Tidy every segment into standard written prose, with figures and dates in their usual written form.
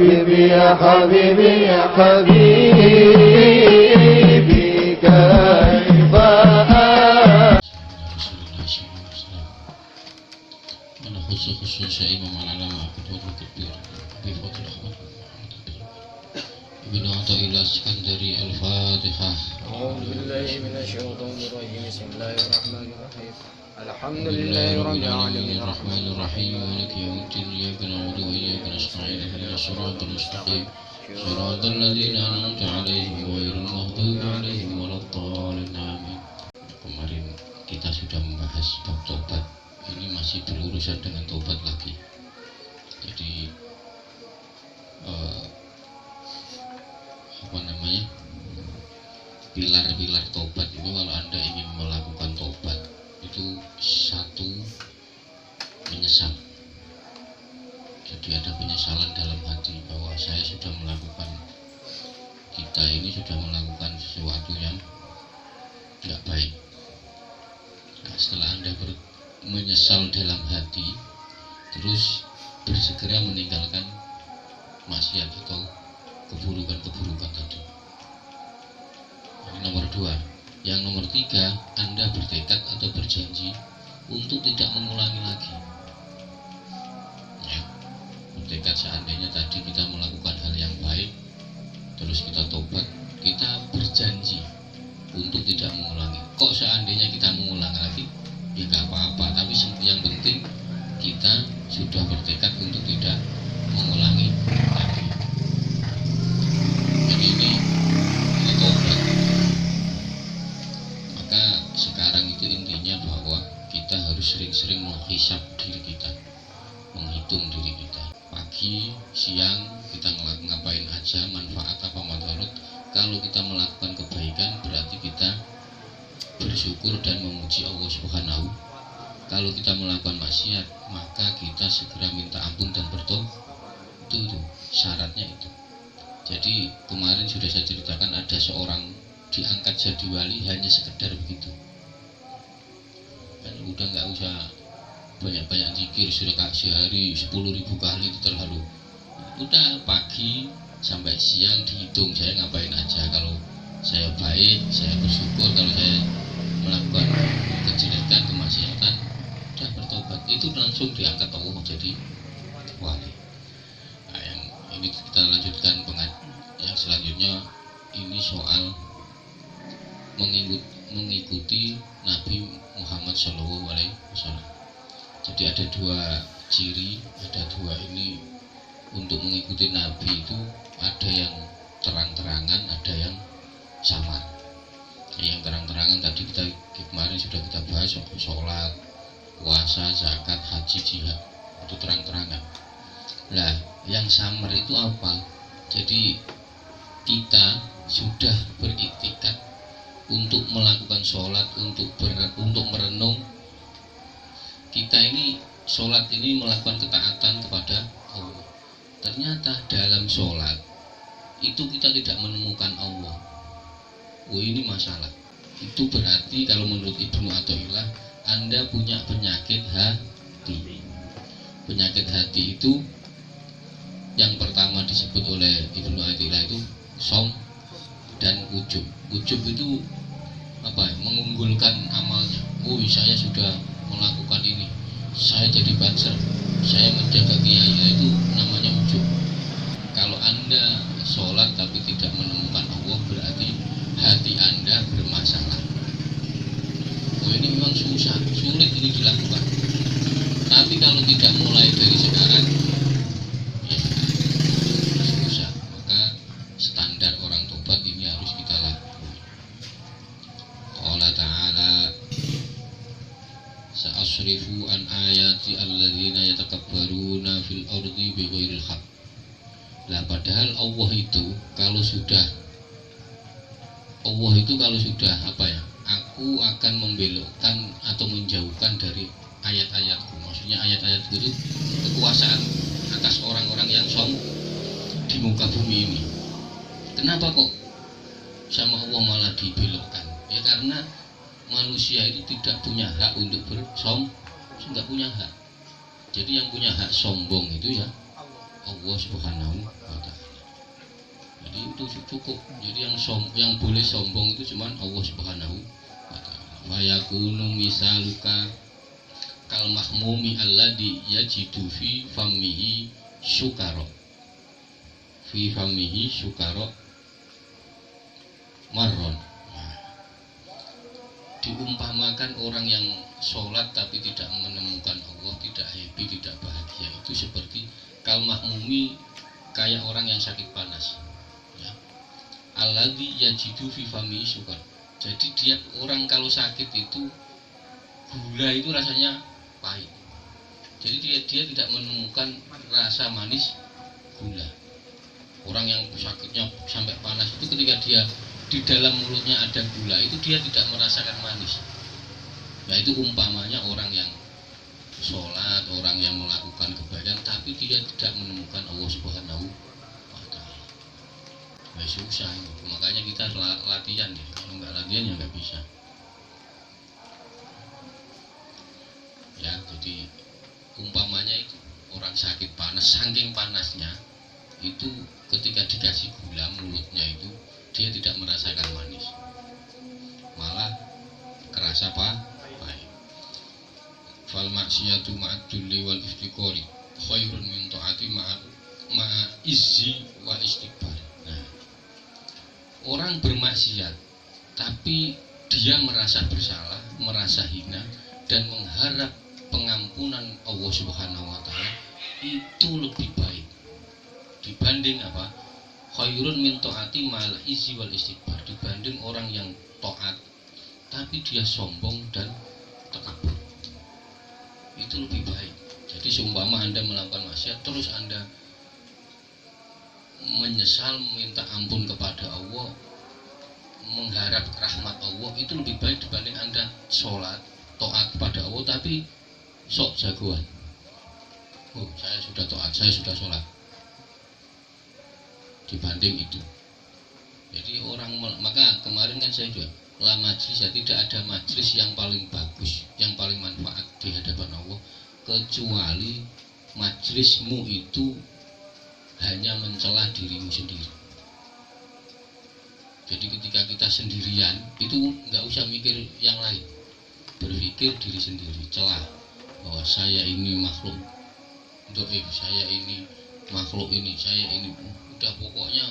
حبيبي يا حبيبي يا حبيبي كيف خصوص إمام العلامة Qutbul Kabir بفضل ابن عطاء الله الاسكندري الفاتحة. أعوذ بالله من الشيطان الرجيم بسم الله الرحمن الرحيم الحمد لله رب العالمين الرحمن الرحيم مالك يوم الدين إياك نعبد وإياك نستعين اهدنا الصراط المستقيم صراط الذين أنعمت عليهم غير المغضوب عليهم ولا الضالين آمين. Kemarin kita sudah membahas bab tobat, ini masih berurusan dengan tobat lagi. Jadi pilar-pilar tobat itu, kalau Anda ingin melakukan tobat itu satu, menyesal. Jadi ada penyesalan dalam hati bahwa saya sudah melakukan, kita ini sudah melakukan sesuatu yang tidak baik. Nah, setelah Anda menyesal dalam hati, terus bersegera meninggalkan maksiat atau keburukan-keburukan tadi. Ini nomor 2. Yang nomor 3, Anda bertekad atau berjanji untuk tidak mengulangi lagi. Ya, bertekad seandainya tadi kita melakukan hal yang baik, terus kita tobat, kita berjanji untuk tidak mengulangi. Kok seandainya kita mengulang lagi? Ya nggak apa-apa, tapi yang penting kita sudah bertekad untuk tidak mengulangi lagi. Jadi ini tobat. Maka sekarang itu intinya bahwa kita harus sering-sering menghisap diri kita, menghitung diri kita. Pagi, siang kita ngapain aja, manfaat apa madarat. Kalau kita melakukan kebaikan berarti kita bersyukur dan memuji Allah Subhanahu. Kalau kita melakukan maksiat, maka kita segera minta ampun dan bertobat. Itu syaratnya itu. Jadi kemarin sudah saya ceritakan, ada seorang diangkat jadi wali hanya sekedar begitu. Dan udah nggak usah banyak-banyak zikir, sudah sehari 10.000 kali, itu terlalu. Udah pagi sampai siang dihitung saya ngapain aja. Kalau saya baik, saya bersyukur. Kalau saya melakukan kejelekan, kemaksiatan, sudah bertobat, itu langsung diangkat Allah jadi wali. Nah, yang ini kita lanjutkan yang selanjutnya, ini soal mengikuti Nabi Muhammad SAW. Jadi ada 2 ciri, ada 2 ini untuk mengikuti Nabi itu, ada yang terang-terangan, ada yang samar. Yang terang-terangan tadi kemarin sudah kita bahas, sholat, puasa, zakat, haji, jihad, itu terang-terangan. Nah, yang samar itu apa? Jadi kita sudah beriktikad untuk melakukan sholat, untuk merenung. Kita ini sholat ini melakukan ketaatan kepada Allah. Ternyata dalam sholat itu kita tidak menemukan Allah. Oh, ini masalah. Itu berarti kalau menurut Ibnu Athaillah, Anda punya penyakit hati. Penyakit hati itu yang pertama disebut oleh Ibnu Athaillah itu som dan ujub. Ujub itu apa? Mengunggulkan amalnya. Oh, saya sudah melakukan ini, saya jadi banser, saya menjaga kiai, itu namanya ujub. Kalau Anda sholat tapi tidak menemukan Allah, berarti hati Anda bermasalah. Oh, ini memang sulit ini dilakukan. Tapi kalau tidak mulai dari sekarang, ya susah. Maka standar orang tobat ini harus kita lakukan. Allah Ta'ala, sa'asrifu an ayati alladzina yatakabbaruna fil ardi bighairil haqq. Lah padahal Allah itu kalau sudah apa ya? Aku akan membelokkan atau menjauhkan dari ayat-ayatku. Maksudnya ayat-ayatku itu kekuasaan atas orang-orang yang sombong di muka bumi ini. Kenapa kok sama Allah malah dibelokkan? Ya karena manusia itu tidak punya hak untuk bersombong, nggak punya hak. Jadi yang punya hak sombong itu ya Allah. Allah Subhanahu wa taala. Jadi itu cukup. Jadi yang boleh sombong itu cuman Allah Subhanahu wa taala. Wa yakunu misaluka kal mahmumi alladhi yajidu fi famihi syukara. Fi famihi syukara marron. Diumpamakan orang yang sholat tapi tidak menemukan Allah, tidak happy, tidak bahagia, itu seperti kal mahmumi, kayak orang yang sakit panas ya. Alladzi yajidu fi famihi syukar. Jadi dia orang kalau sakit itu gula itu rasanya pahit. Jadi dia tidak menemukan rasa manis gula. Orang yang sakitnya sampai panas itu ketika dia di dalam mulutnya ada gula itu dia tidak merasakan manis. Nah itu umpamanya orang yang sholat, orang yang melakukan kebaikan tapi dia tidak menemukan Allah Subhanahu wa taala. Nah, susah itu. Makanya kita latihan ya. Kalau nggak latihan ya nggak bisa. Ya jadi umpamanya itu orang sakit panas, saking panasnya itu ketika dikasih gula mulutnya itu dia tidak merasakan manis, malah kerasa pahit. Fal maksiyatu ma'ad dulli wal iftiqari khairun min ta'ati ma'a izzi wal istikbar. Nah, orang bermaksiat tapi dia merasa bersalah, merasa hina dan mengharap pengampunan Allah Subhanahu wa taala itu lebih baik dibanding apa? Khairun min ta'ati mal izzi wal istikbar, dibanding orang yang taat tapi dia sombong dan takabur. Itu lebih baik. Jadi seumpama Anda melakukan maksiat terus Anda menyesal minta ampun kepada Allah, mengharap rahmat Allah, itu lebih baik dibanding Anda sholat taat kepada Allah tapi sok jagoan. Oh, saya sudah taat, saya sudah sholat. Dibanding itu. Jadi orang, maka kemarin kan saya juga la majlis, ya, tidak ada majlis yang paling bagus, yang paling manfaat di hadapan Allah kecuali majlismu itu hanya mencela dirimu sendiri. Jadi ketika kita sendirian itu nggak usah mikir yang lain, berpikir diri sendiri, celah bahwa saya ini makhluk dhaif, saya ini makhluk ini, saya ini, udah pokoknya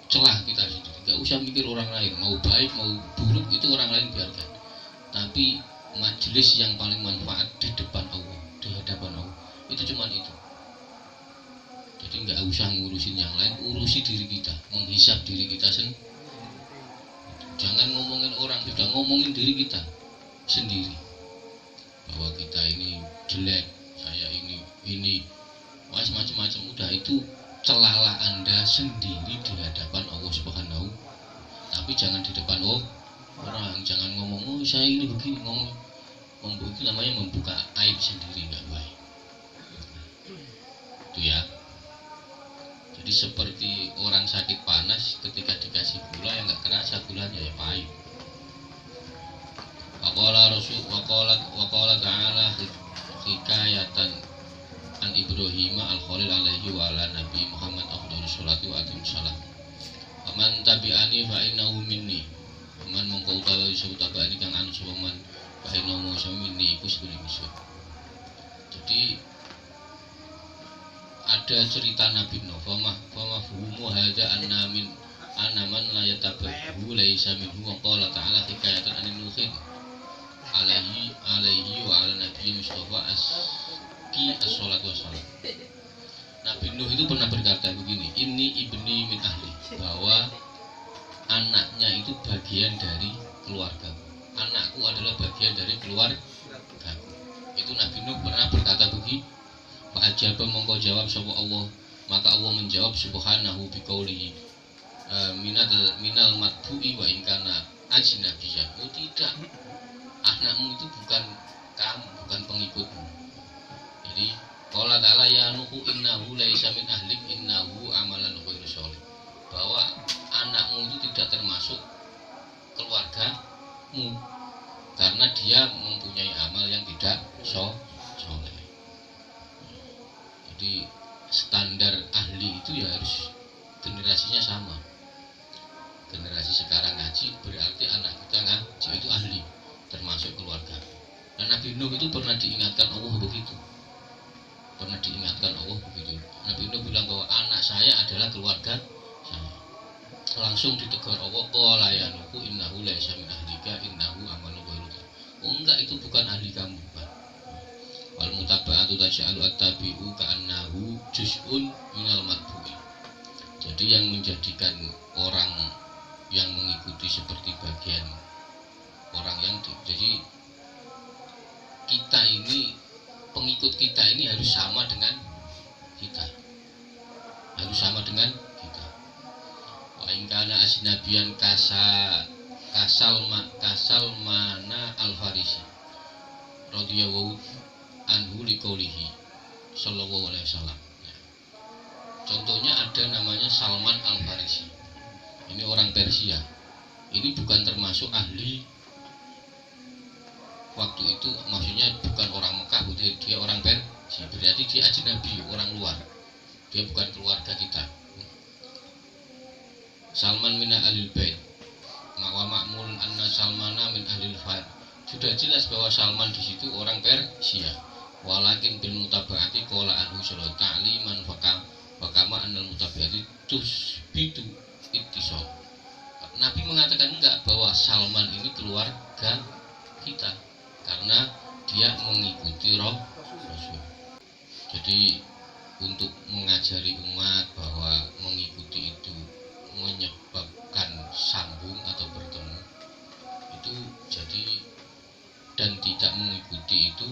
celah kita sendiri, nggak usah mikir orang lain, mau baik mau buruk itu orang lain biarkan. Tapi majelis yang paling manfaat di depan Allah, di hadapan Allah, itu cuma itu. Jadi nggak usah ngurusin yang lain, urusi diri kita, menghisap diri kita sendiri. Jangan ngomongin orang, sudah ngomongin diri kita sendiri bahwa kita ini jelek, saya ini macam-macam, udah itu celalah Anda sendiri di hadapan Allah Subhanahu. Tapi jangan di depan orang, jangan ngomong oh saya ini begini, ngomong itu namanya membuka aib sendiri, nggak baik. Itu ya. Jadi seperti orang sakit panas ketika dikasih gula yang nggak kerasa gulanya ya pahit. Waqala ta'ala hikayatan an Ibrahim al-Khalil alaihi wa ala Nabi Muhammad afdhalus sholati wa atim salam. Faman tabi'ani fa innahu minni. Man mongko utawa iso tabi'ani kang anu sapa man fa innahu minni iku sedune musuh. Jadi ada cerita Nabi Nuh, fama fuhumu hadza annamin anaman la yatabahu laisa minhu wa qala ta'ala hikayatan an Nuhin alaihi wa ala Nabi Mustafa as-salatu wassalam. Nabi Nuh itu pernah berkata begini, ini ibni min ahli, bahwa anaknya itu bagian dari keluarga. Anakku adalah bagian dari keluarga. Itu Nabi Nuh pernah berkata begini. Fa'ajaba mongko jawab sapa Allah, maka Allah menjawab subhanahu biqaulihi minal matbu'i wa in kana ajnabiyyan. Oh tidak, anakmu itu bukan kamu, bukan pengikutmu. Jadi qala ta'ala ya nuhu innahu laisa min ahlik innahu amalan ghairu sholih, bahwa anakmu itu tidak termasuk keluargamu karena dia mempunyai amal yang tidak soleh. Jadi standar ahli itu ya harus generasinya sama. Generasi sekarang ngaji berarti anak kita ngaji itu ahli, termasuk keluarga. Dan Nabi Nuh itu pernah diingatkan Allah begitu. Pernah diingatkan Allah begitu. Nabi Nuh bilang bahwa anak saya adalah keluarga saya. Langsung ditegur Allah, qala ya Nuh innahu laysa min ahlika innahu amalun ghairuka. Oh enggak, itu bukan ahli kamu, Pak. Wal mutaba'atu taj'alu at-tabi'u ka'annahu juz'un minal matbu'i. Jadi yang menjadikan orang yang mengikuti seperti bagian orang yang jadi kita ini, pengikut kita ini harus sama dengan kita, harus sama dengan kita. Wa in kana asnabiyan kasal mana al-Farisi radhiyallahu anhu liqaulihi sallallahu alaihi wasallam. Contohnya ada namanya Salman al-Farisi. Ini orang Persia. Ini bukan termasuk ahli waktu itu, maksudnya bukan orang Mekah, dia orang Persia. Berarti dia ajnabi, orang luar. Dia bukan keluarga kita. Salman min ahlil bait. Wa ma'mulun anna Salmana min ahlil fard. Sudah jelas bahwa Salman di situ orang Persia. Walakin bil mutaba'ati qala anhu sallallahu ta'liman fakama annal mutaba'ati tusbitu ittisal. Nabi mengatakan enggak, bahwa Salman ini keluarga kita karena dia mengikuti Rasul. Jadi untuk mengajari umat bahwa mengikuti itu menyebabkan sambung atau bertemu itu, jadi dan tidak mengikuti itu,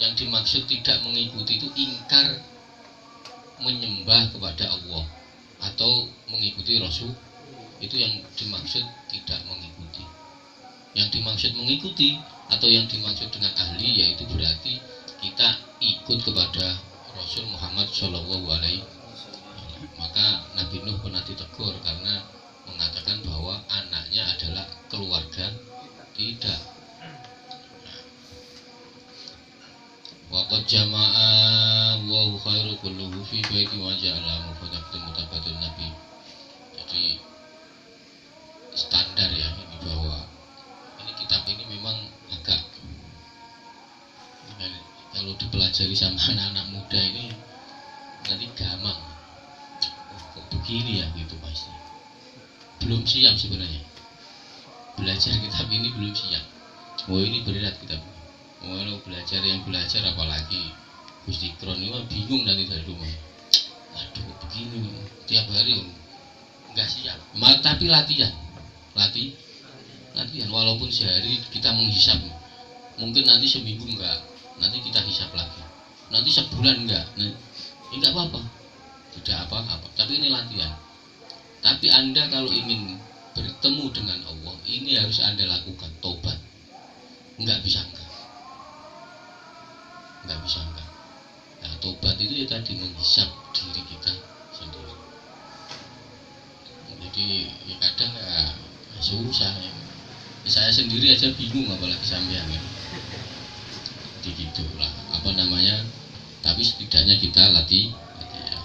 yang dimaksud tidak mengikuti itu ingkar menyembah kepada Allah atau mengikuti Rasul, itu yang dimaksud tidak mengikuti. Yang dimaksud mengikuti atau yang dimaksud dengan ahli yaitu berarti kita ikut kepada Rasul Muhammad Shallallahu Alaihi Wasallam. Maka Nabi Nuh pernah ditegur karena mengatakan bahwa anaknya adalah keluarga tidak. Waqad jama'a wa khairu kulluhu fi baiti wa ja'ala mutabatun Nabi. Jadi standar ya ini, bahwa ini kitab ini memang agak kalau dipelajari sama anak-anak muda ini nanti gampang. Oh, kok begini ya gitu pasti. Belum siap sebenarnya. Belajar kitab ini belum siap. Oh ini berat kitab. Kalau belajar yang belajar apalagi Gus Dikron ini bingung nanti dari rumah. Aduh begini tiap hari nggak siap. Tapi latihan walaupun sehari kita menghisap, mungkin nanti seminggu enggak, nanti kita hisap lagi, nanti sebulan enggak, enggak apa-apa, tidak apa-apa, tapi ini latihan. Tapi Anda kalau ingin bertemu dengan Allah, ini harus Anda lakukan tobat. Enggak bisa enggak. Nah, tobat itu ya tadi menghisap diri kita sendiri. Jadi ya kadang ya susah ya. Saya sendiri aja bingung apalagi sampean ya. Jadi gitulah apa namanya. Tapi setidaknya kita latih ya.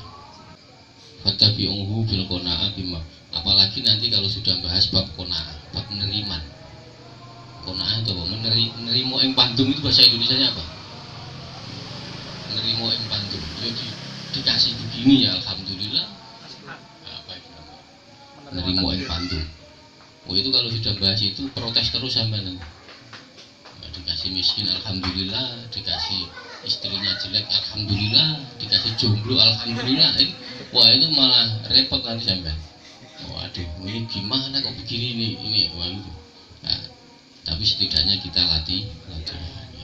Fatabi'uhu bil qana'a bima. Apalagi nanti kalau sudah bahas bab qana'a, bab penerimaan. Qana'a itu apa? Menerima ing pandum itu bahasa Indonesianya apa? Menerima ing pandum. Jadi dikasih begini ya alhamdulillah. Apa itu namanya? Menerima ing pandum. Oh itu kalau sudah bahas itu protes terus sampai nanti. Nah, dikasih miskin alhamdulillah, dikasih istrinya jelek alhamdulillah, dikasih jomblo alhamdulillah. Wah itu malah repot nanti sampai. Waduh, ini gimana kok begini ini wah itu. Nah, tapi setidaknya kita latih.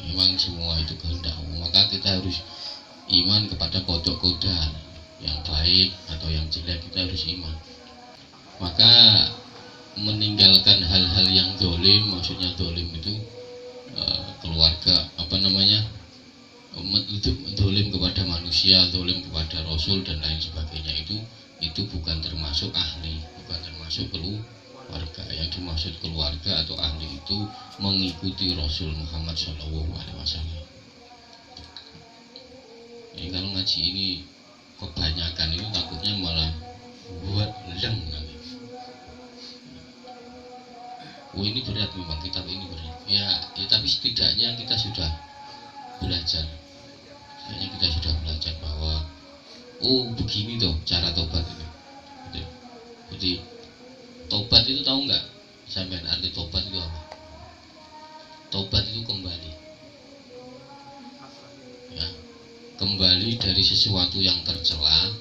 Memang semua itu kehendak Allah. Maka kita harus iman kepada kodok-kodar yang baik atau yang jelek, kita harus iman. Maka meninggalkan hal-hal yang dolim, maksudnya dolim itu keluarga apa namanya, itu dolim kepada manusia, dolim kepada Rasul dan lain sebagainya, itu bukan termasuk ahli, bukan termasuk keluarga. Yang dimaksud keluarga atau ahli itu mengikuti Rasul Muhammad SAW. Ini kalau ngaji ini kebanyakan itu takutnya malah buat leng nanti. Oh ini berat memang, kitab ini berat. Ya tapi setidaknya kita sudah belajar. Setidaknya kita sudah belajar bahwa oh begini toh cara tobat itu. Jadi tobat itu tahu nggak? Sampai arti tobat itu apa? Tobat itu kembali. Ya, kembali dari sesuatu yang tercela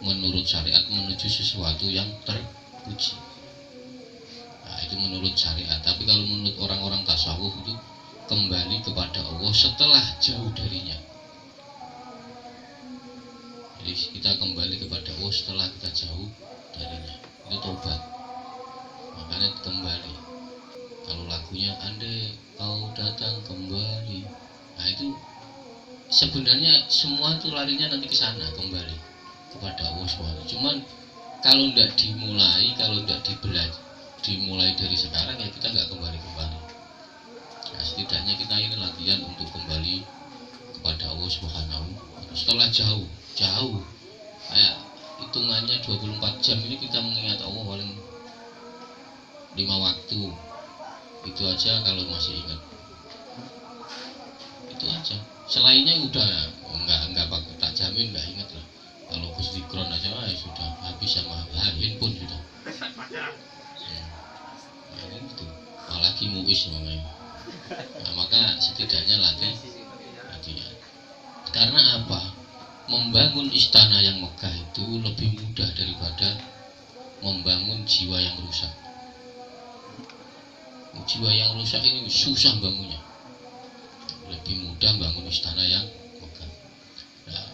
menurut syariat menuju sesuatu yang terpuji. Nah, itu menurut syariat. Tapi kalau menurut orang-orang tasawuf itu kembali kepada Allah setelah jauh darinya. Jadi kita kembali kepada Allah setelah kita jauh darinya. Itu tobat. Makanya kembali. Kalau lagunya andai kau datang kembali. Nah itu sebenarnya semua itu larinya nanti ke sana, kembali kepada Allah SWT. Cuman kalau tidak dimulai, kalau tidak dimulai dari sekarang ya kita nggak kembali. Nah, setidaknya kita ini latihan untuk kembali kepada Allah Subhanahu. Setelah jauh, kayak hitungannya 24 jam ini kita mengingat Allah paling 5 waktu. Itu aja kalau masih ingat. Itu aja. Selainnya udah enggak pakai, tak jamin enggak ingat lah. Kalau Gus Dikron aja sudah habis sama handphone sudah. Nah, itu. Apalagi muis namanya. Nah, maka setidaknya latihan. Karena apa? Membangun istana yang megah itu lebih mudah daripada membangun jiwa yang rusak. Jiwa yang rusak ini susah bangunnya. Lebih mudah bangun istana yang megah. Nah,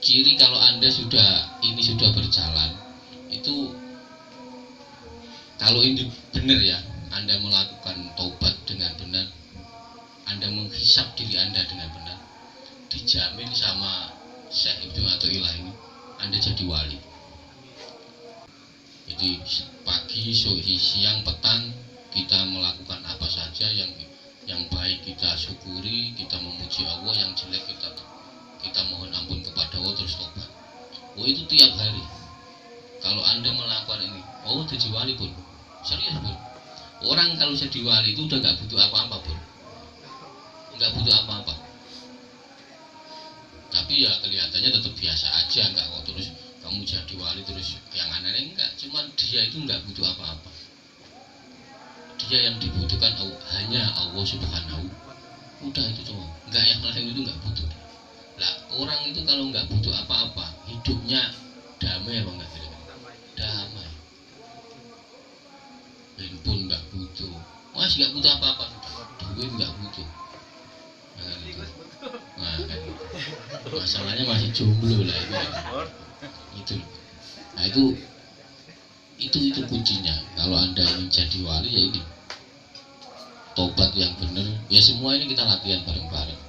ciri kalau Anda sudah berjalan itu, kalau ini benar ya, Anda melakukan taubat dengan benar, Anda menghisap diri Anda dengan benar, dijamin sama Syekh Ibnu atau Ilah ini Anda jadi wali. Jadi pagi, sore, siang, petang kita melakukan apa saja yang baik kita syukuri, kita memuji Allah, yang jelek kita mohon ampun kepada Allah, terus tobat. Oh itu tiap hari. Kalau Anda melakukan ini, oh jadi wali pun, serius pun. Orang kalau jadi wali itu udah nggak butuh apa-apa pun, nggak butuh apa-apa. Tapi ya kelihatannya tetap biasa aja, nggak kok terus kamu jadi wali terus yang aneh-aneh, enggak. Cuman dia itu nggak butuh apa-apa. Dia yang dibutuhkan hanya Allah Subhanahu. Udah itu cuma, nggak yang lain itu nggak butuh. Lah orang itu kalau nggak butuh apa-apa, hidupnya damai apa enggak? Damai. Handphone nggak butuh, masih nggak butuh apa-apa, duit nggak butuh. Nah, gitu. Nah kan gitu. Masalahnya masih jomblo lah itu. Nah itu kuncinya. Kalau Anda ingin jadi wali ya ini tobat yang benar. Ya semua ini kita latihan bareng-bareng.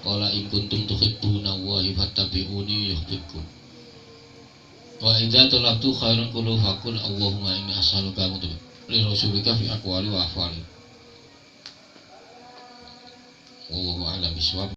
Qala in kuntum tuhibbuna Allaha fattabi'uni yuhibbukum. Wa idza talabtu khairan qulu faqul Allahumma inni as'aluka li rasulika fi aqwali wa afwali. Wallahu a'lam bishawab.